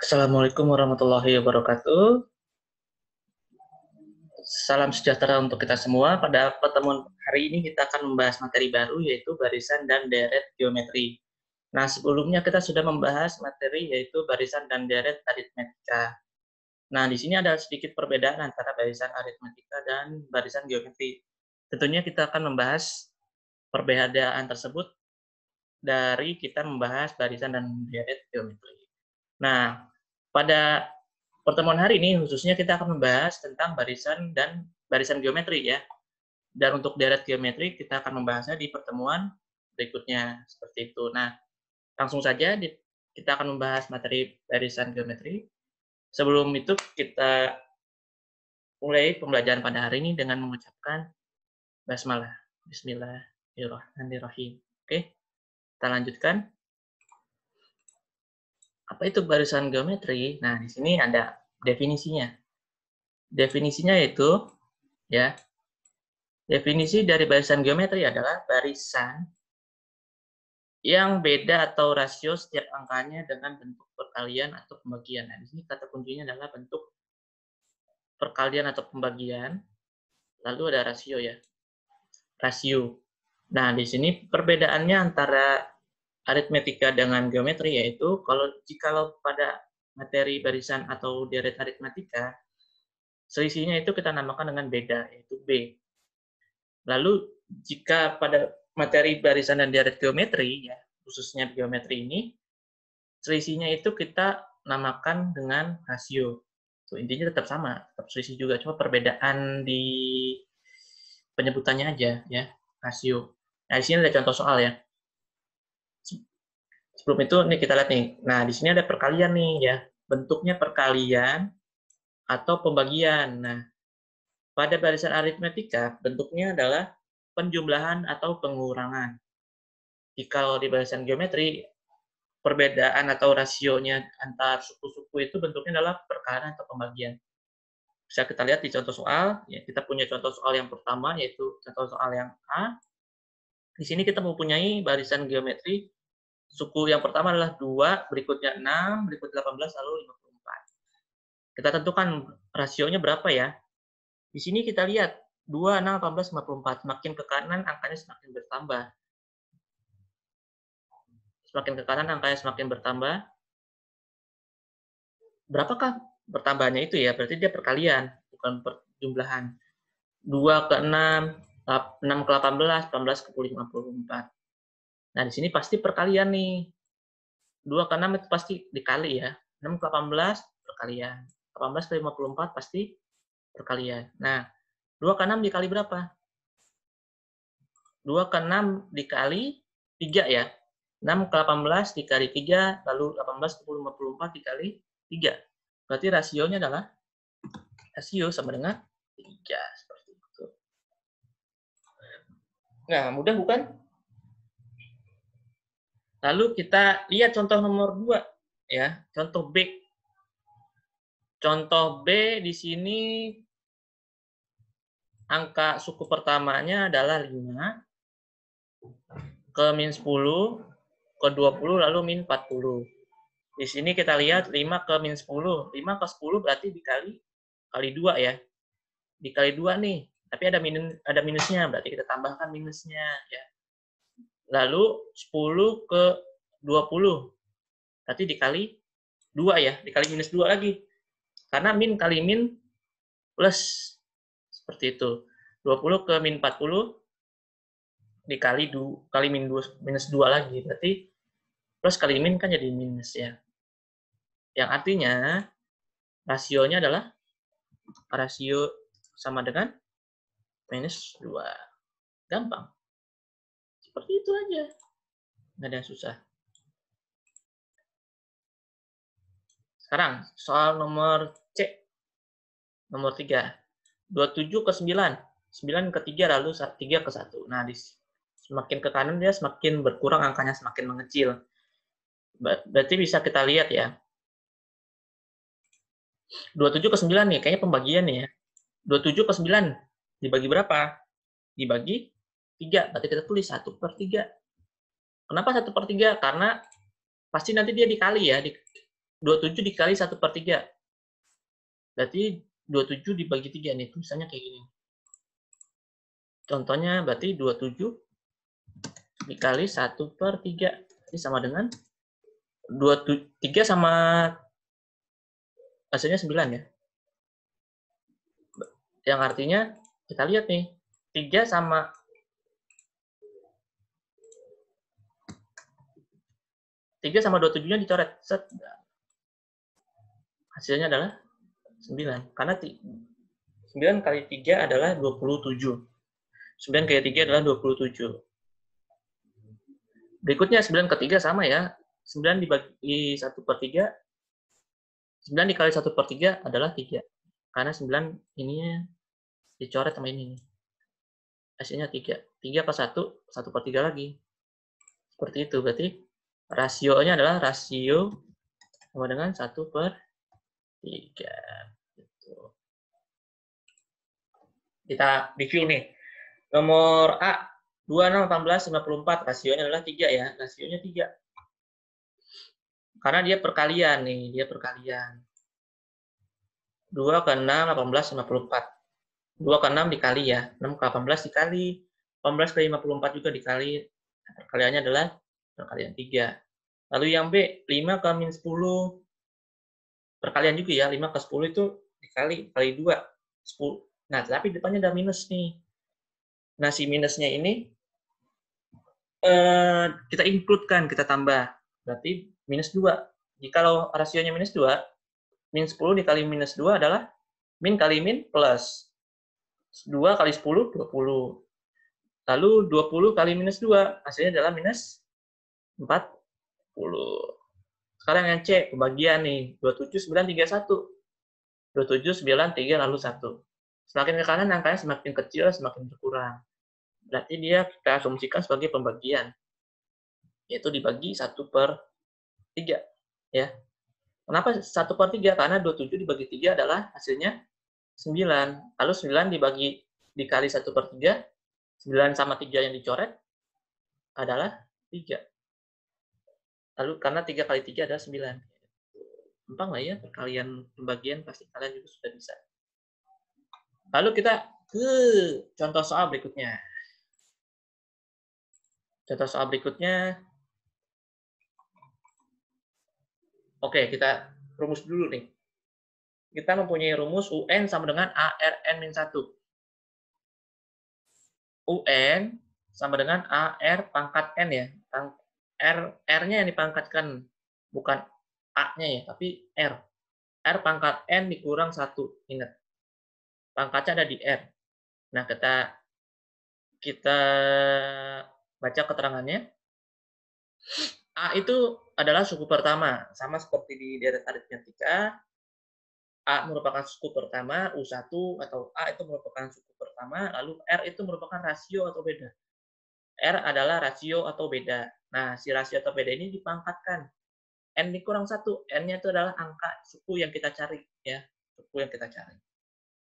Assalamualaikum warahmatullahi wabarakatuh. Salam sejahtera untuk kita semua. Pada pertemuan hari ini kita akan membahas materi baru yaitu barisan dan deret geometri. Nah, sebelumnya kita sudah membahas materi yaitu barisan dan deret aritmetika. Nah, di sini ada sedikit perbedaan antara barisan aritmetika dan barisan geometri. Tentunya kita akan membahas perbedaan tersebut dari kita membahas barisan dan deret geometri. Nah, pada pertemuan hari ini khususnya kita akan membahas tentang barisan dan barisan geometri ya. Dan untuk deret geometri kita akan membahasnya di pertemuan berikutnya seperti itu. Nah, langsung saja kita akan membahas materi barisan geometri. Sebelum itu kita mulai pembelajaran pada hari ini dengan mengucapkan basmalah. Bismillahirrahmanirrahim. Oke, kita lanjutkan. Apa itu barisan geometri? Nah, di sini ada definisinya. Definisinya yaitu ya, definisi dari barisan geometri adalah barisan yang beda atau rasio setiap angkanya dengan bentuk perkalian atau pembagian. Nah, di sini kata kuncinya adalah bentuk perkalian atau pembagian, lalu ada rasio ya. Rasio. Nah, di sini perbedaannya antara aritmetika dengan geometri yaitu jikalau pada materi barisan atau deret aritmetika, selisihnya itu kita namakan dengan beda, yaitu B. Lalu, jika pada materi barisan dan deret geometri, ya, khususnya geometri ini, selisihnya itu kita namakan dengan rasio. So, intinya tetap sama, tetap selisih juga, cuma perbedaan di penyebutannya aja, ya, rasio. Nah, di sini ada contoh soal ya. Sebelum itu, nih kita lihat nih. Nah, di sini ada perkalian nih, ya. Bentuknya perkalian atau pembagian. Nah, pada barisan aritmetika, bentuknya adalah penjumlahan atau pengurangan. Jika di barisan geometri, perbedaan atau rasionya antar suku-suku itu bentuknya adalah perkalian atau pembagian. Bisa kita lihat di contoh soal, ya, kita punya contoh soal yang pertama, yaitu contoh soal yang A. Di sini kita mempunyai barisan geometri, suku yang pertama adalah 2, berikutnya 6, berikutnya 18, lalu 54. Kita tentukan rasionya berapa ya. Di sini kita lihat, 2, 6, 18, 54. Semakin ke kanan, angkanya semakin bertambah. Semakin ke kanan, angkanya semakin bertambah. Berapakah bertambahnya itu ya? Berarti dia perkalian, bukan perjumlahan. 2 ke 6, 6 ke 18, 18 ke 54. Nah, di sini pasti perkalian nih. 2 ke 6 itu pasti dikali ya. 6 ke 18 perkalian. 18 ke 54 pasti perkalian. Nah, 2 ke 6 dikali berapa? 2 ke 6 dikali 3 ya. 6 ke 18 dikali 3, lalu 18 ke 54 dikali 3. Berarti rasionya adalah rasio sama dengan 3. Seperti itu. Nah, mudah bukan? Lalu kita lihat contoh nomor 2. Ya, contoh B. Contoh B di sini angka suku pertamanya adalah 5, ke min 10, ke 20, lalu min 40. Di sini kita lihat 5 ke min 10. 5 ke 10 berarti dikali 2 ya. Dikali 2 nih. Tapi ada minusnya, berarti kita tambahkan minusnya ya. Lalu 10 ke 20. Berarti dikali 2 ya, dikali minus 2 lagi. Karena min kali min plus. Seperti itu. 20 ke min 40 dikali kali minus 2 lagi. Berarti plus kali min kan jadi minus ya. Yang artinya rasionya adalah rasio sama dengan minus 2. Gampang. Seperti itu aja. Nggak ada yang susah. Sekarang, soal nomor C. Nomor 3. 27 ke 9. 9 ke 3, lalu 3 ke 1. Nah, semakin ke kanan dia semakin berkurang, angkanya semakin mengecil. Berarti bisa kita lihat ya. 27 ke 9 nih, kayaknya pembagian nih ya. 27 ke 9 dibagi berapa? Dibagi 3. Berarti kita tulis 1/3. Kenapa 1/3? Karena pasti nanti dia dikali ya. 27 dikali 1/3. Berarti 27 dibagi 3 nih, tulisannya kayak gini. Contohnya berarti 27 dikali 1/3. Ini sama dengan 3 sama hasilnya 9 ya. Yang artinya kita lihat nih, 3 sama 27-nya dicoret. Set. Hasilnya adalah 9. Karena 9 kali 3 adalah 27. 9 kali 3 adalah 27. Berikutnya 9 ke 3 sama ya. 9 dibagi 1/3. 9 dikali 1/3 adalah 3. Karena 9 ini dicoret sama ini. Hasilnya 3. 3 per 1, 1/3 lagi. Seperti itu. Berarti rasionya adalah rasio sama dengan 1/3. Gitu. Kita review nih. Nomor A, 26, 18, 54. Rasionya adalah 3 ya. Rasionya 3. Karena dia perkalian nih. Dia perkalian. 2 ke 6, 18, 54. 2 ke 6 dikali ya. 6 ke 18 dikali. 18 ke 54 juga dikali. Perkaliannya adalah perkalian 3. Lalu yang B, 5 ke min 10. Perkalian juga ya. 5 ke 10 itu dikali 2. 10. Nah, tapi depannya ada minus nih. Nah, si minusnya ini kita include-kan, kita tambah. Berarti minus 2. Jika rasionya minus 2, min 10 dikali minus 2 adalah min kali min plus. 2 kali 10, 20. Lalu 20 kali minus 2, hasilnya adalah minus 40. Sekarang yang C, pembagian nih. 27, 9, 3, 1. 27, 9, 3, lalu 1. Semakin ke kanan, angkanya semakin kecil, semakin berkurang. Berarti dia kita asumsikan sebagai pembagian. Yaitu dibagi 1/3. Ya. Kenapa 1/3? Karena 27 dibagi 3 adalah hasilnya 9. Lalu 9 dikali 1/3, 9 sama 3 yang dicoret adalah 3. Lalu karena 3 kali 3 adalah 9. Gampang lah ya, perkalian pembagian pasti kalian juga sudah bisa. Lalu kita ke contoh soal berikutnya. Contoh soal berikutnya. Oke, kita rumus dulu nih. Kita mempunyai rumus UN sama dengan ARN-1. UN sama dengan AR pangkat N ya. R-nya yang dipangkatkan, bukan A-nya ya, tapi R. R pangkat N dikurang 1. Ingat, pangkatnya ada di R. Nah, kita baca keterangannya. A itu adalah suku pertama, sama seperti di deret aritmetika. A merupakan suku pertama, U1 atau A itu merupakan suku pertama, lalu R itu merupakan rasio atau beda. R adalah rasio atau beda. Nah, si rasio atau beda ini dipangkatkan. N dikurang 1, N-nya itu adalah angka suku yang kita cari. Ya, suku yang kita cari.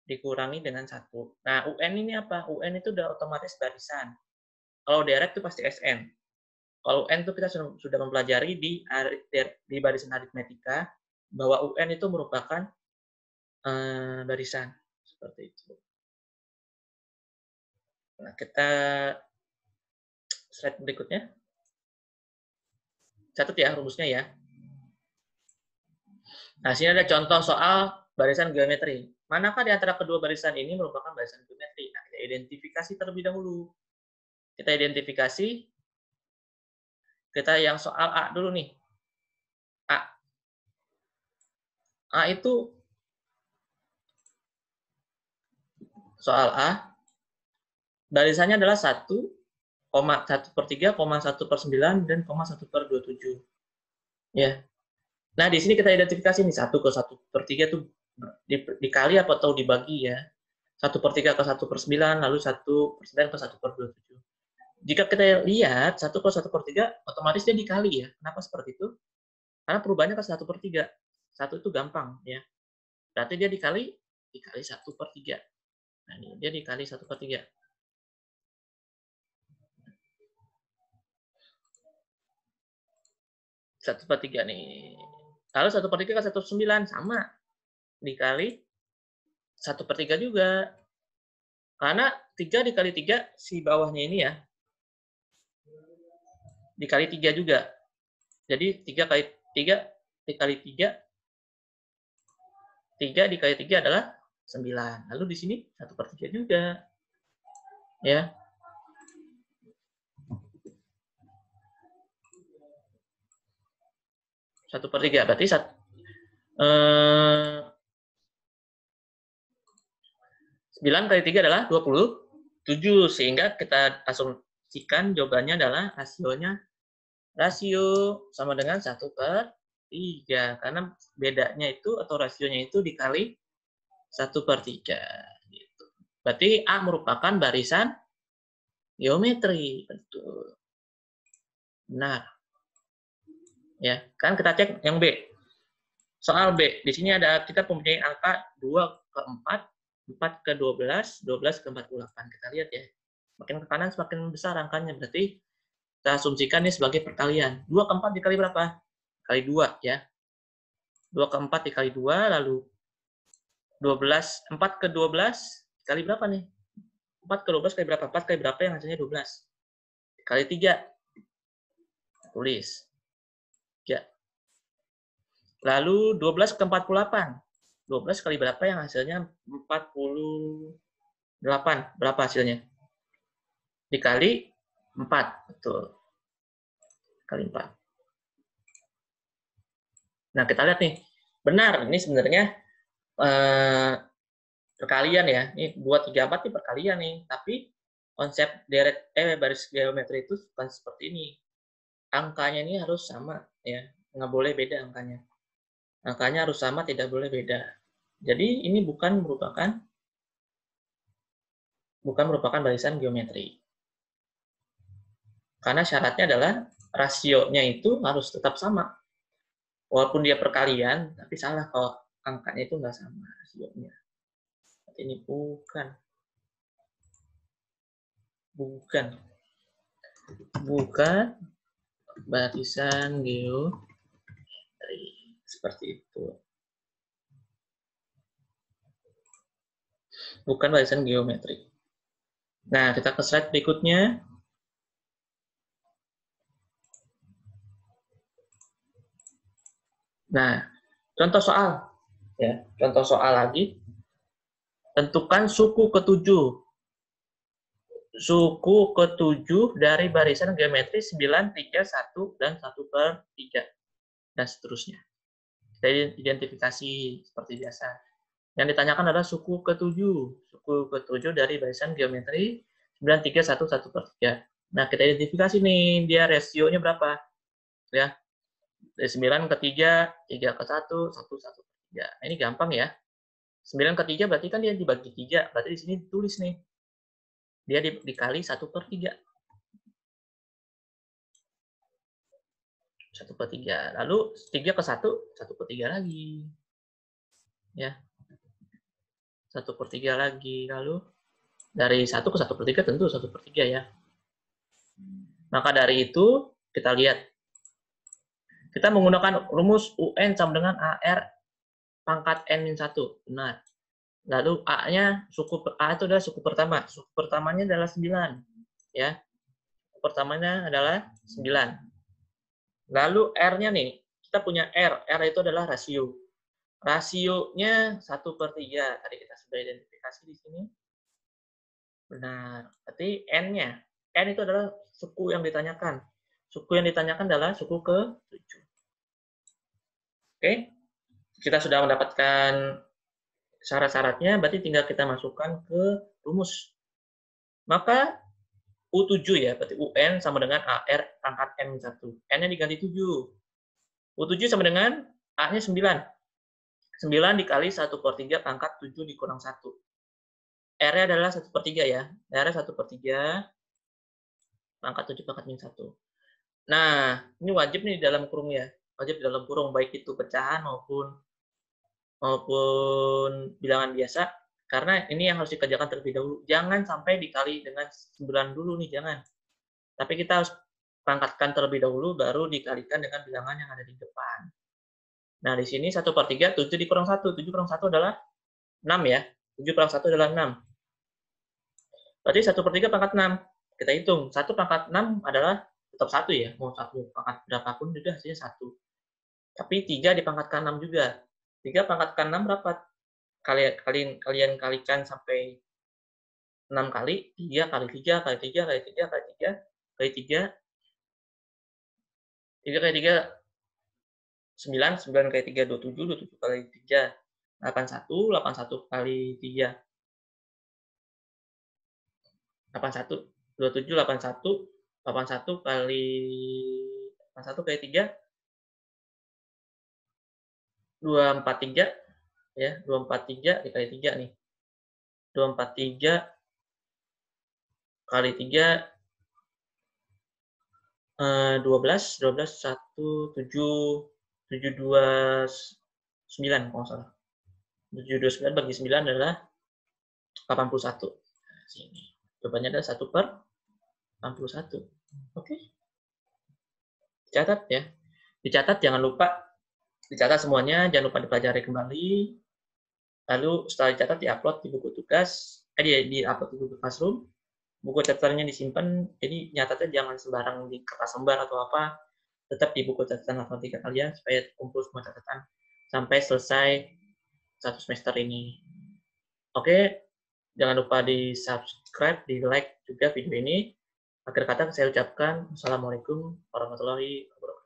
Dikurangi dengan 1. Nah, UN ini apa? UN itu udah otomatis barisan. Kalau deret itu pasti SN. Kalau N itu kita sudah mempelajari di barisan aritmetika, bahwa UN itu merupakan barisan. Seperti itu. Nah, kita slide berikutnya. Catat ya rumusnya ya. Nah, sini ada contoh soal barisan geometri. Manakah di antara kedua barisan ini merupakan barisan geometri? Nah, kita identifikasi terlebih dahulu. Kita identifikasi. Kita yang soal A dulu nih. A. A itu soal A. Barisannya adalah 1,1/3, 1/9, dan 1/27. Ya. Nah, di sini kita identifikasi nih 1 ke 1/3 itu dikali atau dibagi ya. 1/3 ke 1/9, lalu 1/9 ke 1/27. Jika kita lihat 1 ke 1/3, otomatis dia dikali ya. Kenapa seperti itu? Karena perubahannya ke 1/3. 1 itu gampang ya. Berarti dia dikali 1/3. Nah, ini dia dikali 1/3. 1/3 nih. Lalu 1/3 kan 1/9, sama. Dikali 1/3 juga. Karena 3 dikali 3, si bawahnya ini ya, dikali 3 juga. Jadi 3 kali 3 dikali 3, 3 dikali 3 adalah 9. Lalu di sini 1/3 juga. Ya. Satu per 3, berarti 9 kali 3 adalah 27, sehingga kita asumsikan jawabannya adalah rasio sama dengan 1/3, karena bedanya itu atau rasionya itu dikali 1/3. Gitu. Berarti A merupakan barisan geometri. Betul. Benar. Ya, kan kita cek yang B. Soal B, di sini ada kita mempunyai angka 2 ke 4, 4 ke 12, 12 ke 48. Kita lihat ya. Makin ke kanan semakin besar angkanya, berarti kita asumsikan ini sebagai perkalian. 2 ke 4 dikali berapa? Kali 2 ya. 2 ke 4 dikali 2, lalu 12, 4 ke 12 dikali berapa nih? 4 ke 12 kali berapa? 4 kali berapa yang hasilnya 12? Kali 3. Tulis. Ya. Lalu 12 ke 48. 12 kali berapa yang hasilnya 48. Berapa hasilnya? Dikali 4. Betul. Kali 4. Nah, kita lihat nih. Benar, ini sebenarnya perkalian ya. Ini 2, 3, 4 ini perkalian nih. Tapi konsep baris geometri itu bukan seperti ini. Angkanya ini harus sama ya. Nggak boleh beda angkanya. Angkanya harus sama, tidak boleh beda. Jadi ini bukan merupakan barisan geometri. Karena syaratnya adalah rasionya itu harus tetap sama. Walaupun dia perkalian, tapi salah kalau angkanya itu nggak sama rasionya. Ini bukan barisan geometri. Seperti itu. Bukan barisan geometri. Nah, kita ke slide berikutnya. Nah, contoh soal. Ya, contoh soal lagi. Tentukan suku ketujuh. Suku ketujuh dari barisan geometri 9, 3, 1, dan 1/3. Dan seterusnya. Kita identifikasi seperti biasa. Yang ditanyakan adalah suku ketujuh. Suku ketujuh dari barisan geometri 9, 3, 1, 1/3. Nah, kita identifikasi nih, dia rasionya berapa. Ya, dari 9 ke 3, 3 ke 1, 1, 1/3. Nah, ini gampang ya. 9 ke 3 berarti kan dia dibagi 3. Berarti di sini ditulis nih. Dia dikali 1/3. 1/3. Lalu 3 ke 1, 1/3 lagi. Ya. 1/3 lagi. Lalu dari 1 ke 1/3 tentu 1/3 ya. Maka dari itu, kita lihat. Kita menggunakan rumus UN sama dengan AR pangkat N-1. Benar. Lalu A-nya, A itu adalah suku pertama. Suku pertamanya adalah 9. Ya. Suku pertamanya adalah 9. Lalu R-nya nih, kita punya R. R itu adalah rasio. Rasionya 1/3. Tadi kita sudah identifikasi di sini. Benar. Berarti N-nya. N itu adalah suku yang ditanyakan. Suku yang ditanyakan adalah suku ke-7. Oke. Kita sudah mendapatkan syarat-syaratnya, berarti tinggal kita masukkan ke rumus. Maka U7 ya, berarti UN sama dengan AR pangkat M1. N-nya diganti 7. U7 sama dengan A-nya 9. 9 dikali 1/3 pangkat 7 dikurang 1. R-nya adalah 1/3 ya. R-nya 1/3 pangkat 7 pangkat min 1. Nah, ini wajib nih di dalam kurung ya. Wajib di dalam kurung, baik itu pecahan maupun bilangan biasa. Karena ini yang harus dikerjakan terlebih dahulu. Jangan sampai dikali dengan 9 dulu nih, jangan. Tapi kita harus pangkatkan terlebih dahulu, baru dikalikan dengan bilangan yang ada di depan. Nah, di sini 1/3, 7 dikurang 1. 7 kurang 1 adalah 6 ya. 7 kurang 1 adalah 6. Berarti 1/3 pangkat 6. Kita hitung. 1 pangkat 6 adalah tetap 1 ya. Mau 1 pangkat berapapun juga hasilnya 1. Tapi 3 dipangkatkan 6 juga. 3 pangkatkan 6 berapa? Kalian kalikan sampai 6 kali. 3 kali 3 kali 3 kali 3 kali 3 kali 3. 3 kali 3 9, 9 kali 3 27, 27 kali 3 81, 81 kali 3 81, 27, 81, 81 kali 81 kali 3 243 ya, 243 dikali 3 nih. 243 kali 3 12, 12 1 7 7 2 9 kalau nggak salah. 729 bagi 9 adalah 81. Sini. Jawabannya adalah 1/81. Oke. Dicatat ya. Dicatat, jangan lupa dicatat semuanya, jangan lupa dipelajari kembali. Lalu setelah dicatat diupload di buku tugas, di-upload di buku Classroom. Buku catatannya disimpan, jadi nyatatnya jangan sembarang di kertas lembar atau apa, tetap di buku catatan matematika kalian supaya kumpul semua catatan sampai selesai satu semester ini. Oke, jangan lupa di subscribe, di like juga video ini. Akhir kata saya ucapkan Assalamualaikum warahmatullahi wabarakatuh.